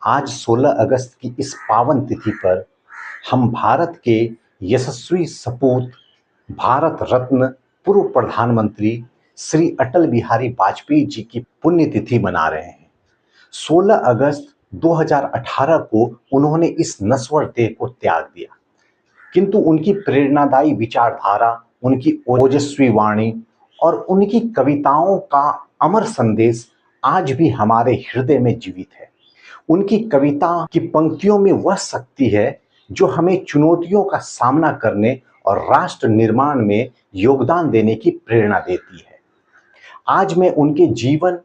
आज 16 अगस्त की इस पावन तिथि पर हम भारत के यशस्वी सपूत, भारत रत्न पूर्व प्रधानमंत्री श्री अटल बिहारी वाजपेयी जी की पुण्यतिथि मना रहे हैं। 16 अगस्त 2018 को उन्होंने इस नश्वर देह को त्याग दिया, किंतु उनकी प्रेरणादायी विचारधारा, उनकी ओजस्वी वाणी और उनकी कविताओं का अमर संदेश आज भी हमारे हृदय में जीवित है। उनकी कविता की पंक्तियों में वह शक्ति है जो हमें चुनौतियों का सामना करने और राष्ट्र निर्माण में योगदान देने की प्रेरणा देती है। आज मैं उनके जीवन,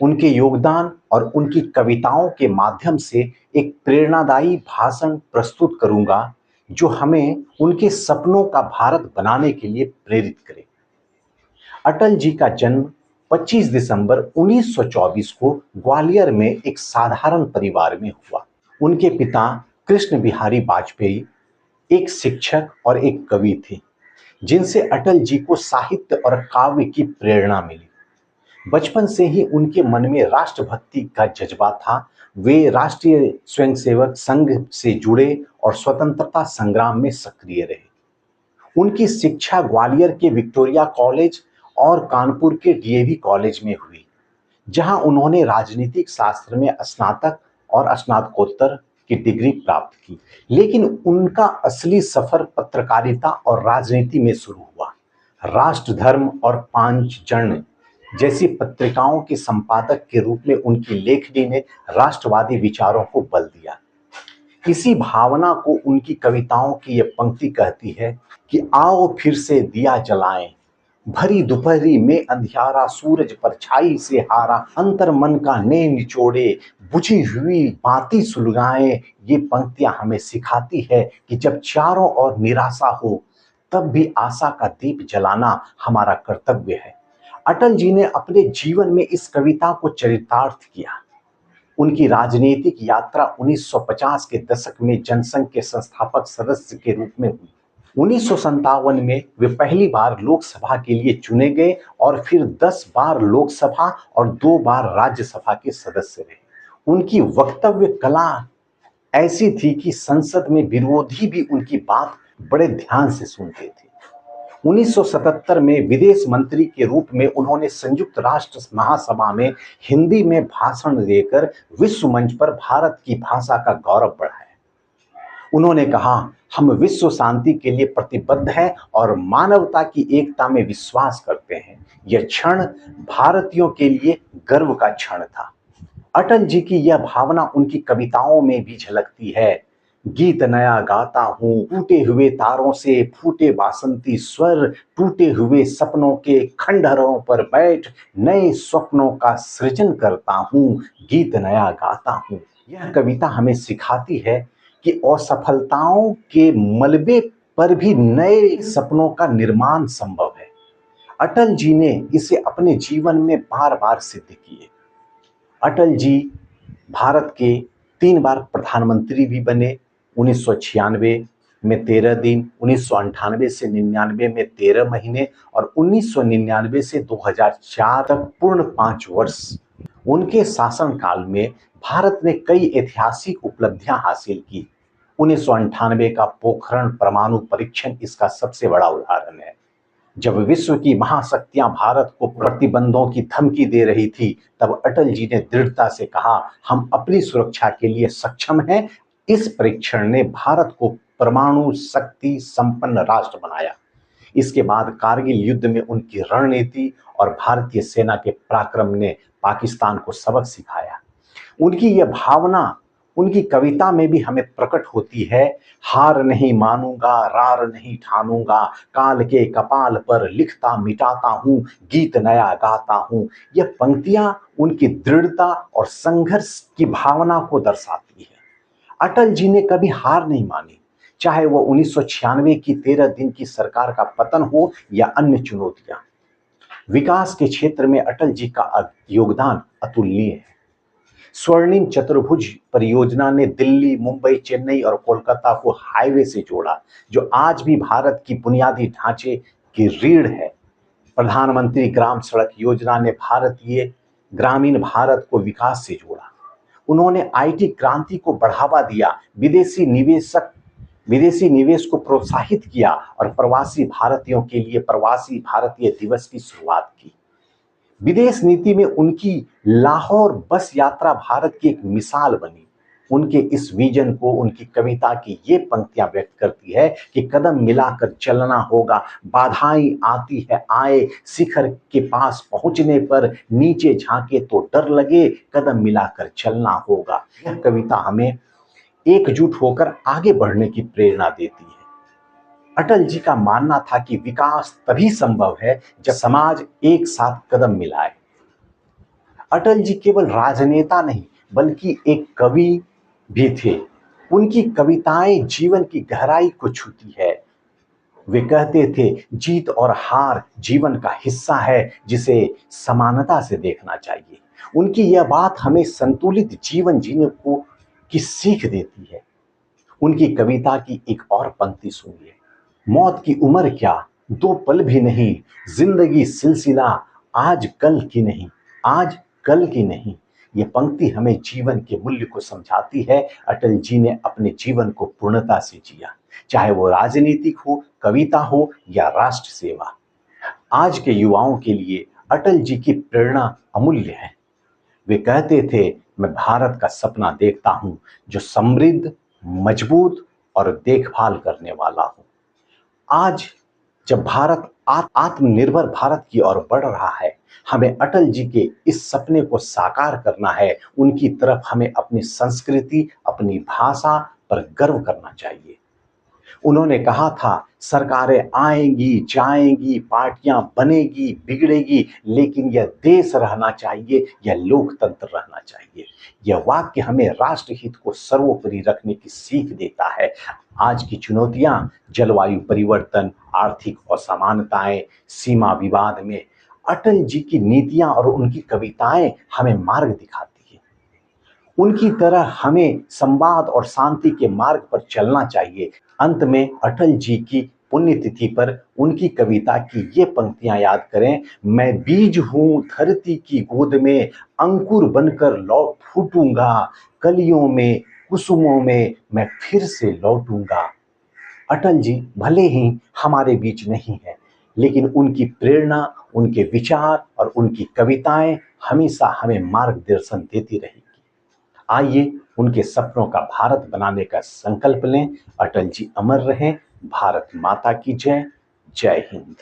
उनके योगदान और उनकी कविताओं के माध्यम से एक प्रेरणादायी भाषण प्रस्तुत करूंगा जो हमें उनके सपनों का भारत बनाने के लिए प्रेरित करे। अटल जी का जन्म 25 दिसंबर 1924 को ग्वालियर में एक साधारण परिवार में हुआ। उनके पिता कृष्ण बिहारी वाजपेयी एक शिक्षक और एक कवि थे, जिनसे अटल जी को साहित्य और काव्य की प्रेरणा मिली। बचपन से ही उनके मन में राष्ट्रभक्ति का जज्बा था। वे राष्ट्रीय स्वयंसेवक संघ से जुड़े और स्वतंत्रता संग्राम में सक्रिय रहे। उनकी शिक्षा ग्वालियर के विक्टोरिया कॉलेज और कानपुर के डीएवी कॉलेज में हुई, जहां उन्होंने राजनीतिक शास्त्र में स्नातक और स्नातकोत्तर की डिग्री प्राप्त की। लेकिन उनका असली सफर पत्रकारिता और राजनीति में शुरू हुआ। राष्ट्र धर्म और पांचजन्य जैसी पत्रिकाओं के संपादक के रूप में उनकी लेखनी ने राष्ट्रवादी विचारों को बल दिया। इसी भावना को उनकी कविताओं की यह पंक्ति कहती है कि आओ फिर से दिया जलाएं, भरी दोपहरी में अंधियारा, सूरज परछाई से हारा, अंतर मन का ने निचोड़े, बुझी हुई बाती सुलगाएं। ये पंक्तियां हमें सिखाती है कि जब चारों ओर निराशा हो, तब भी आशा का दीप जलाना हमारा कर्तव्य है। अटल जी ने अपने जीवन में इस कविता को चरितार्थ किया। उनकी राजनीतिक यात्रा 1950 के दशक में जनसंघ के संस्थापक सदस्य के रूप में हुई। 1957 में वे पहली बार लोकसभा के लिए चुने गए और फिर 10 बार लोकसभा और 2 बार राज्यसभा के सदस्य रहे। उनकी वक्तव्य कला ऐसी थी कि संसद में विरोधी भी उनकी बात बड़े ध्यान से सुनते थे। 1977 में विदेश मंत्री के रूप में उन्होंने संयुक्त राष्ट्र महासभा में हिंदी में भाषण देकर विश्व मंच पर भारत की भाषा का गौरव बढ़ाया। उन्होंने कहा, हम विश्व शांति के लिए प्रतिबद्ध हैं और मानवता की एकता में विश्वास करते हैं। यह क्षण भारतीयों के लिए गर्व का क्षण था। अटल जी की यह भावना उनकी कविताओं में भी झलकती है। गीत नया गाता हूँ, टूटे हुए तारों से फूटे बासंती स्वर, टूटे हुए सपनों के खंडहरों पर बैठ नए स्वप्नों का सृजन करता हूँ, गीत नया गाता हूँ। यह कविता हमें सिखाती है कि असफलताओं के मलबे पर भी नए सपनों का निर्माण संभव है। अटल जी ने इसे अपने जीवन में बार बार सिद्ध किए। अटल जी भारत के 3 बार प्रधानमंत्री भी बने। 1996 में 13 दिन, 1998 से 99 में 13 महीने और 1999 से 2004 तक पूर्ण 5 वर्ष। उनके शासनकाल में भारत ने कई ऐतिहासिक उपलब्धियां हासिल की। 1998 का पोखरण परमाणु परीक्षण इसका सबसे बड़ा उदाहरण है। जब विश्व की महाशक्तियां भारत को प्रतिबंधों की धमकी दे रही थी, तब अटल जी ने दृढ़ता से कहा, हम अपनी सुरक्षा के लिए सक्षम हैं। इस परीक्षण ने भारत को परमाणु शक्ति संपन्न राष्ट्र बनाया। इसके बाद कारगिल युद्ध में उनकी रणनीति और भारतीय सेना के पराक्रम ने पाकिस्तान को सबक सिखाया। उनकी यह भावना उनकी कविता में भी हमें प्रकट होती है। हार नहीं मानूंगा, रार नहीं ठानूंगा, काल के कपाल पर लिखता मिटाता हूँ, गीत नया गाता हूँ। यह पंक्तियां उनकी दृढ़ता और संघर्ष की भावना को दर्शाती है। अटल जी ने कभी हार नहीं मानी, चाहे वो 1996 की 13 दिन की सरकार का पतन हो या अन्य चुनौतियां। विकास के क्षेत्र में अटल जी का योगदान अतुलनीय है। स्वर्णिम चतुर्भुज परियोजना ने दिल्ली, मुंबई, चेन्नई और कोलकाता को हाईवे से जोड़ा, जो आज भी भारत की बुनियादी ढांचे की रीढ़ है। प्रधानमंत्री ग्राम सड़क योजना ने भारतीय ग्रामीण भारत को विकास से जोड़ा। उन्होंने आईटी क्रांति को बढ़ावा दिया, विदेशी निवेश को प्रोत्साहित किया और प्रवासी भारतीयों के लिए प्रवासी भारतीय दिवस की शुरुआत की। विदेश नीति में उनकी लाहौर बस यात्रा भारत की एक मिसाल बनी। उनके इस विजन को उनकी कविता की ये पंक्तियां व्यक्त करती है कि कदम मिलाकर चलना होगा, बाधाएं आती है आए, शिखर के पास पहुंचने पर नीचे झांके तो डर लगे, कदम मिलाकर चलना होगा। यह कविता हमें एकजुट होकर आगे बढ़ने की प्रेरणा देती है। अटल जी का मानना था कि विकास तभी संभव है जब समाज एक साथ कदम मिलाए। अटल जी केवल राजनेता नहीं बल्कि एक कवि भी थे। उनकी कविताएं जीवन की गहराई को छूती है। वे कहते थे, जीत और हार जीवन का हिस्सा है जिसे समानता से देखना चाहिए। उनकी यह बात हमें संतुलित जीवन जीने को की सीख देती है। उनकी कविता की एक और पंक्ति सुनिए, मौत की उम्र क्या, दो पल भी नहीं, जिंदगी सिलसिला आज कल की नहीं, आज कल की नहीं। ये पंक्ति हमें जीवन के मूल्य को समझाती है। अटल जी ने अपने जीवन को पूर्णता से जिया, चाहे वो राजनीतिक हो, कविता हो या राष्ट्र सेवा। आज के युवाओं के लिए अटल जी की प्रेरणा अमूल्य है। वे कहते थे, मैं भारत का सपना देखता हूं जो समृद्ध, मजबूत और देखभाल करने वाला हो। आज जब भारत आत्मनिर्भर भारत की ओर बढ़ रहा है, हमें अटल जी के इस सपने को साकार करना है। उनकी तरफ हमें अपनी संस्कृति, अपनी भाषा पर गर्व करना चाहिए। उन्होंने कहा था, सरकारें आएंगी जाएंगी, पार्टियां बनेगी बिगड़ेगी, लेकिन यह देश रहना चाहिए, यह लोकतंत्र रहना चाहिए। यह वाक्य हमें राष्ट्रहित को सर्वोपरि रखने की सीख देता है। आज की चुनौतियां, जलवायु परिवर्तन, आर्थिक असमानताएं, सीमा विवाद में अटल जी की नीतियां और उनकी कविताएं हमें मार्ग दिखाती है। उनकी तरह हमें संवाद और शांति के मार्ग पर चलना चाहिए। अंत में अटल जी की पुण्यतिथि पर उनकी कविता की ये पंक्तियां याद करें, मैं बीज हूं धरती की गोद में, अंकुर बनकर लौट फूटूंगा, कलियों में कुसुमों में मैं फिर से लौटूंगा। अटल जी भले ही हमारे बीच नहीं है, लेकिन उनकी प्रेरणा, उनके विचार और उनकी कविताएं हमेशा हमें मार्गदर्शन देती रहेगी। आइए उनके सपनों का भारत बनाने का संकल्प लें। अटल जी अमर रहें। भारत माता की जय। जय हिंद।